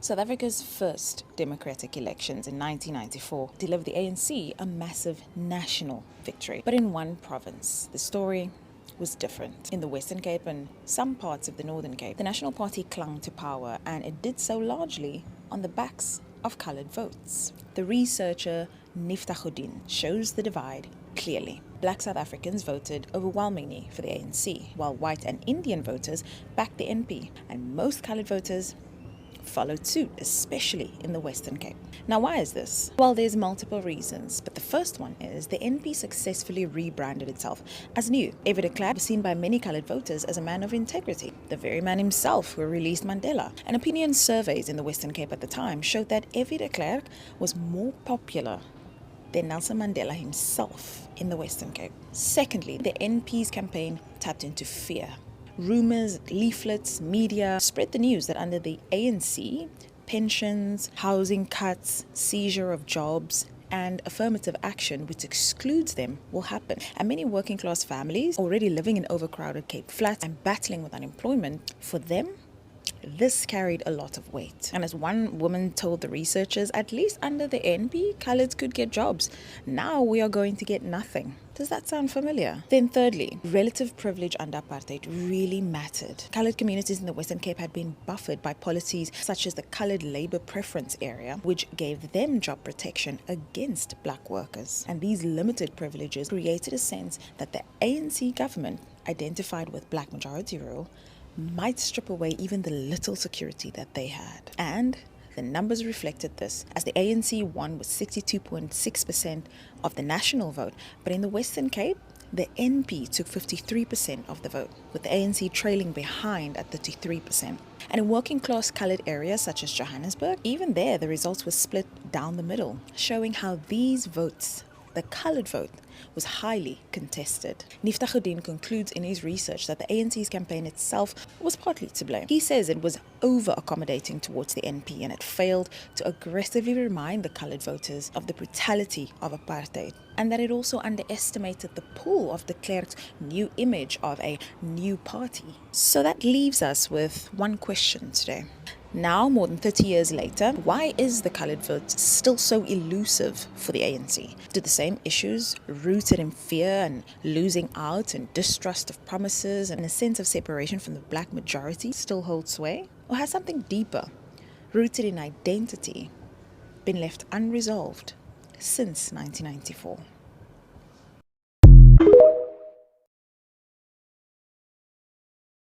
South Africa's first democratic elections in 1994 delivered the ANC a massive national victory. But in one province, the story was different. In the Western Cape and some parts of the Northern Cape, the National Party clung to power, and it did so largely on the backs of coloured votes. The researcher Nifta Godin shows the divide clearly. Black South Africans voted overwhelmingly for the ANC, while white and Indian voters backed the NP, and most coloured voters followed suit, especially in the Western Cape. Now, why is this? Well, there's multiple reasons, but the first one is the NP successfully rebranded itself as new. F.W. de Klerk was seen by many coloured voters as a man of integrity, the very man himself who released Mandela. And opinion surveys in the Western Cape at the time showed that F.W. de Klerk was more popular than Nelson Mandela himself in the Western Cape. Secondly, the NP's campaign tapped into fear. Rumors, leaflets, media spread the news that under the ANC, pensions, housing cuts, seizure of jobs, and affirmative action which excludes them will happen. And many working class families already living in overcrowded Cape flats and battling with unemployment, for them, this carried a lot of weight. And as one woman told the researchers, at least under the NP, coloureds could get jobs. Now we are going to get nothing. Does that sound familiar? Then thirdly, relative privilege under apartheid really mattered. Coloured communities in the Western Cape had been buffered by policies such as the Coloured Labour Preference Area, which gave them job protection against black workers. And these limited privileges created a sense that the ANC government, identified with black majority rule, might strip away even the little security that they had. And the numbers reflected this, as the ANC won with 62.6% of the national vote, but in the Western Cape, the NP took 53% of the vote, with the ANC trailing behind at 33%. And in working class coloured areas such as Johannesburg, even there the results were split down the middle, showing how these votes, the coloured vote, was highly contested. Nifta Godin concludes in his research that the ANC's campaign itself was partly to blame. He says it was over-accommodating towards the NP, and it failed to aggressively remind the coloured voters of the brutality of apartheid, and that it also underestimated the pull of de Klerk's new image of a new party. So that leaves us with one question today. Now, more than 30 years later, why is the coloured vote still so elusive for the ANC? Do the same issues, rooted in fear and losing out and distrust of promises and a sense of separation from the black majority, still hold sway? Or has something deeper, rooted in identity, been left unresolved since 1994?